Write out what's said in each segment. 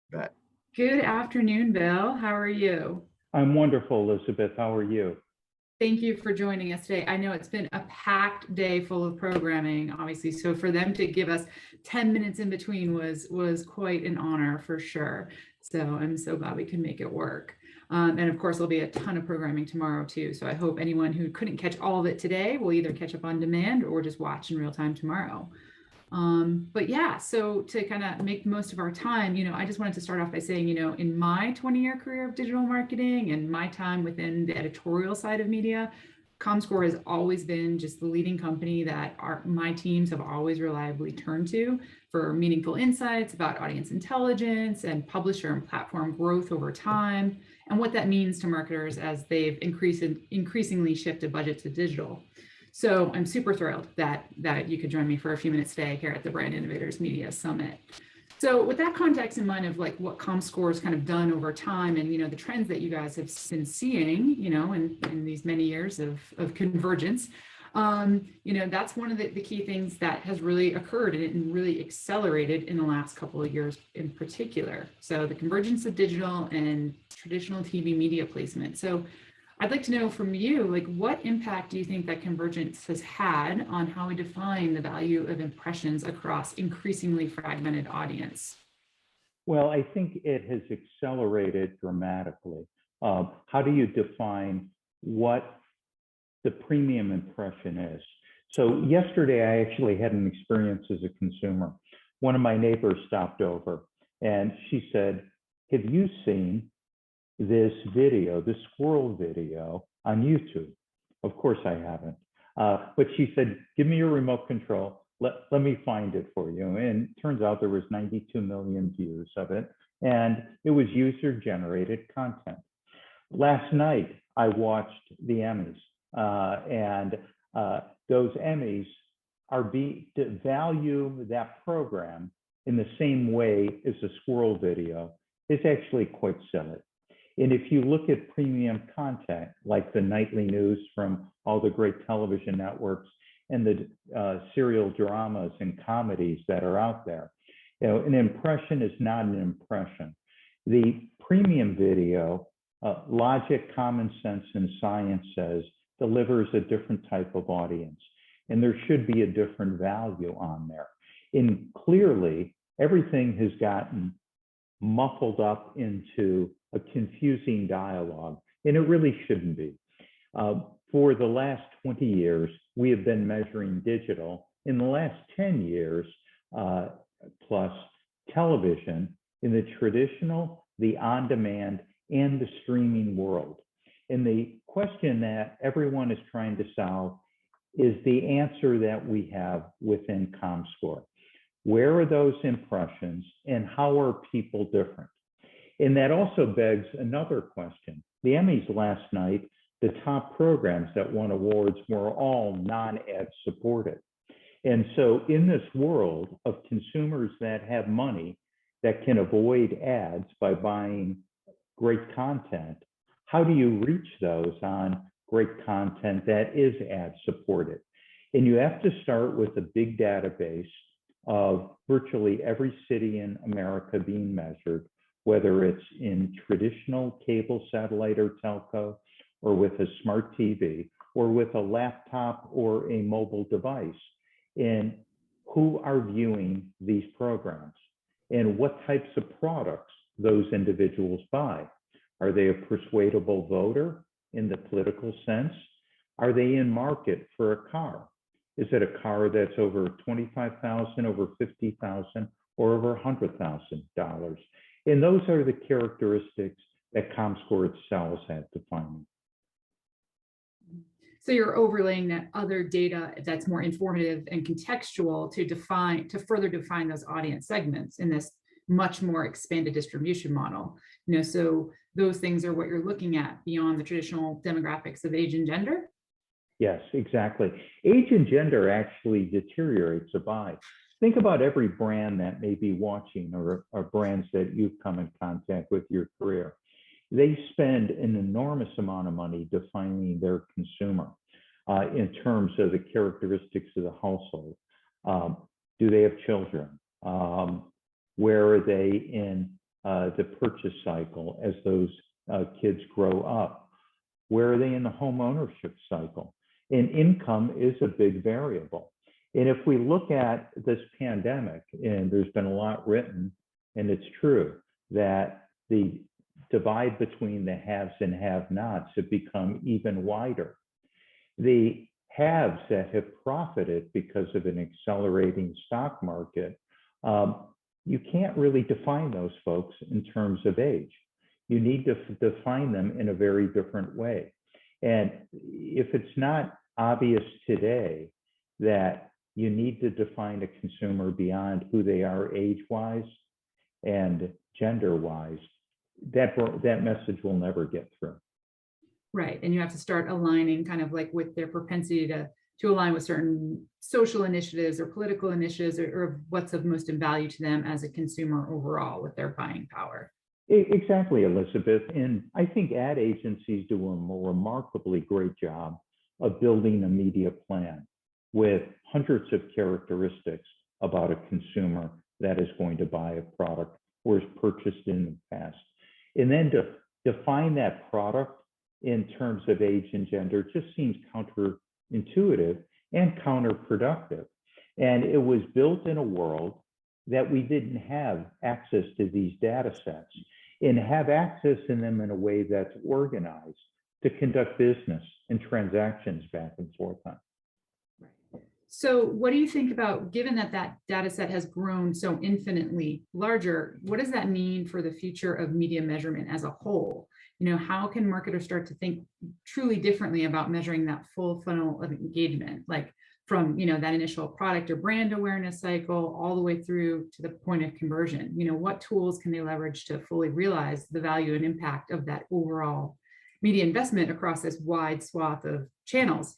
Bet. Good afternoon, Bill. How are you? I'm wonderful, Elizabeth. How are you? Thank you for joining us today. I know it's been a packed day full of programming, obviously. So for them to give us 10 minutes in between was quite an honor for sure. So I'm so glad we can make it work. And of course, there'll be a ton of programming tomorrow too. So I hope anyone who couldn't catch all of it today will either catch up on demand or just watch in real time tomorrow. But yeah, so to kind of make the most of our time, I just wanted to start off by saying, in my 20-year career of digital marketing and my time within the editorial side of media, Comscore has always been just the leading company that my teams have always reliably turned to for meaningful insights about audience intelligence and publisher and platform growth over time, and what that means to marketers as they've increasingly shifted budget to digital. So I'm super thrilled that you could join me for a few minutes today here at the Brand Innovators Media Summit. So with that context in mind of like what Comscore's kind of done over time and, the trends that you guys have been seeing, in these many years of convergence, that's one of the key things that has really occurred and really accelerated in the last couple of years in particular. So the convergence of digital and traditional TV media placement. So I'd like to know from you, like, what impact do you think that convergence has had on how we define the value of impressions across increasingly fragmented audience? Well, I think it has accelerated dramatically. How do you define what the premium impression is? So yesterday, I actually had an experience as a consumer. One of my neighbors stopped over and she said, "Have you seen this video, this squirrel video on YouTube?" Of course I haven't. But she said, "Give me your remote control. Let me find it for you." And it turns out there was 92 million views of it. And it was user-generated content. Last night, I watched the Emmys. And those Emmys value that program in the same way as a squirrel video is actually quite silly. And if you look at premium content, like the nightly news from all the great television networks and the serial dramas and comedies that are out there, an impression is not an impression. The premium video, logic, common sense, and science says, delivers a different type of audience. And there should be a different value on there. And clearly, everything has gotten muffled up into a confusing dialogue, and it really shouldn't be. For the last 20 years, we have been measuring digital. In the last 10 years plus, television in the traditional, the on-demand, and the streaming world. And the question that everyone is trying to solve is the answer that we have within Comscore. Where are those impressions and how are people different? And that also begs another question. The Emmys last night, the top programs that won awards were all non-ad supported. And so in this world of consumers that have money that can avoid ads by buying great content, how do you reach those on great content that is ad supported? And you have to start with a big database of virtually every city in America being measured, whether it's in traditional cable, satellite, or telco, or with a smart TV, or with a laptop or a mobile device, and who are viewing these programs, and what types of products those individuals buy. Are they a persuadable voter in the political sense? Are they in market for a car? Is it a car that's over $25,000, over $50,000, or over $100,000? And those are the characteristics that Comscore itself has defined. So you're overlaying that other data that's more informative and contextual to further define those audience segments in this much more expanded distribution model. So those things are what you're looking at beyond the traditional demographics of age and gender. Yes, exactly. Age and gender actually deteriorates a buy. Think about every brand that may be watching or brands that you've come in contact with your career. They spend an enormous amount of money defining their consumer in terms of the characteristics of the household. Do they have children? Where are they in the purchase cycle as those kids grow up? Where are they in the home ownership cycle? And income is a big variable. And if we look at this pandemic, and there's been a lot written, and it's true that the divide between the haves and have-nots have become even wider. The haves that have profited because of an accelerating stock market, you can't really define those folks in terms of age. You need to define them in a very different way. And if it's not obvious today that you need to define a consumer beyond who they are age-wise and gender-wise, that message will never get through. Right. And you have to start aligning kind of like with their propensity to align with certain social initiatives or political initiatives, or what's of most in value to them as a consumer overall with their buying power. Exactly, Elisabeth. And I think ad agencies do a remarkably great job of building a media plan with hundreds of characteristics about a consumer that is going to buy a product or has purchased in the past. And then to define that product in terms of age and gender just seems counterintuitive and counterproductive. And it was built in a world that we didn't have access to these data sets and have access in them in a way that's organized to conduct business and transactions back and forth on. So what do you think about, given that that data set has grown so infinitely larger, what does that mean for the future of media measurement as a whole? You know, how can marketers start to think truly differently about measuring that full funnel of engagement, like from, you know, that initial product or brand awareness cycle all the way through to the point of conversion? You know, what tools can they leverage to fully realize the value and impact of that overall media investment across this wide swath of channels?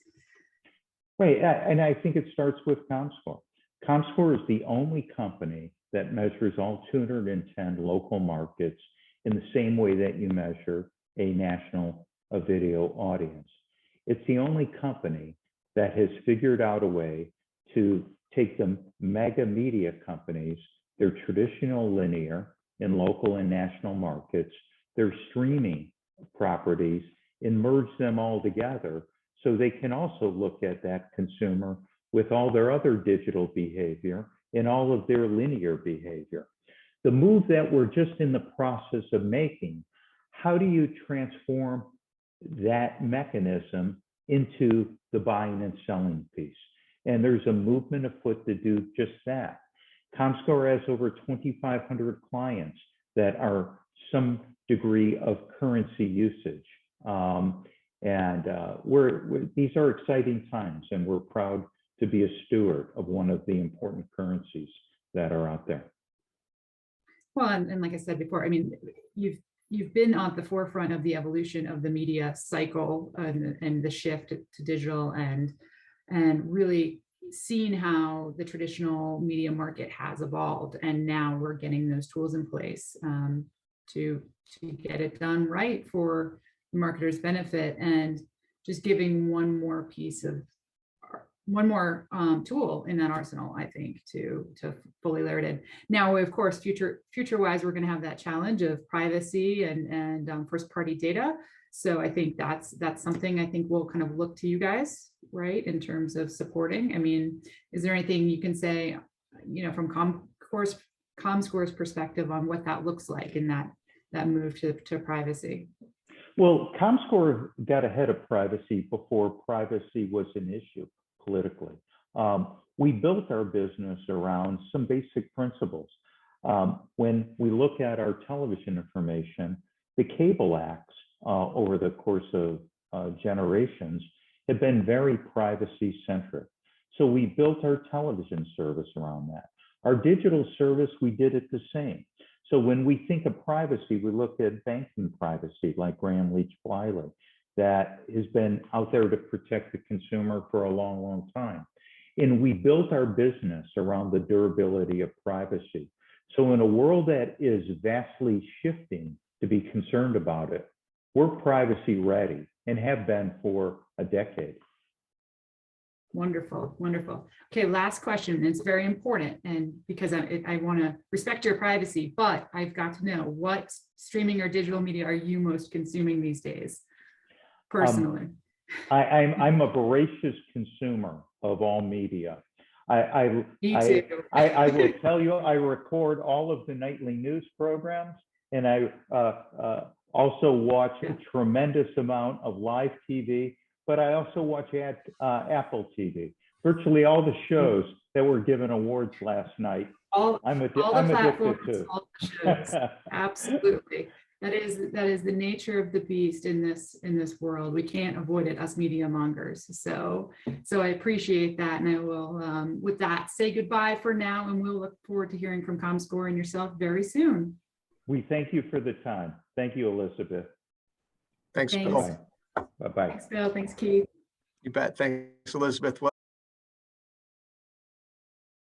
Right, and I think it starts with Comscore. Comscore is the only company that measures all 210 local markets in the same way that you measure a national video audience. It's the only company that has figured out a way to take the mega media companies, their traditional linear in local and national markets, their streaming properties, and merge them all together so they can also look at that consumer with all their other digital behavior and all of their linear behavior. The move that we're just in the process of making, how do you transform that mechanism into the buying and selling piece? And there's a movement afoot to do just that. Comscore has over 2,500 clients that are some degree of currency usage. These are exciting times, and we're proud to be a steward of one of the important currencies that are out there. Well, and like I said before, I mean, you've been on the forefront of the evolution of the media cycle and the shift to digital, and really seen how the traditional media market has evolved, and now we're getting those tools in place to get it done right for marketers' benefit, and just giving one more tool in that arsenal, I think, to fully layer it in. Now, of course, future-wise, we're going to have that challenge of privacy and first-party data. So I think that's something I think we'll kind of look to you guys, right, in terms of supporting. I mean, is there anything you can say, you know, from Comscore's perspective on what that looks like in that move to privacy? Well, Comscore got ahead of privacy before privacy was an issue politically. We built our business around some basic principles. When we look at our television information, the cable acts over the course of generations have been very privacy centric. So we built our television service around that. Our digital service, we did it the same. So when we think of privacy, we look at banking privacy like Graham Leach Bliley, that has been out there to protect the consumer for a long, long time. And we built our business around the durability of privacy. So in a world that is vastly shifting to be concerned about it, we're privacy ready and have been for a decade. Wonderful, wonderful. Okay, last question, and it's very important, and because I want to respect your privacy, but I've got to know, what streaming or digital media are you most consuming these days, personally? I'm a voracious consumer of all media. Me too. I will tell you, I record all of the nightly news programs, and I also watch a tremendous amount of live TV, but I also watch Apple TV. Virtually all the shows that were given awards last night, I'm addicted to. All the shows. Absolutely. That is the nature of the beast in this world. We can't avoid it, us media mongers. So I appreciate that, and I will, with that, say goodbye for now, and we'll look forward to hearing from Comscore and yourself very soon. We thank you for the time. Thank you, Elisabeth. Thanks, Thanks. Bill. Bye-bye. Thanks, Bill. Thanks, Keith. You bet. Thanks, Elizabeth. Well,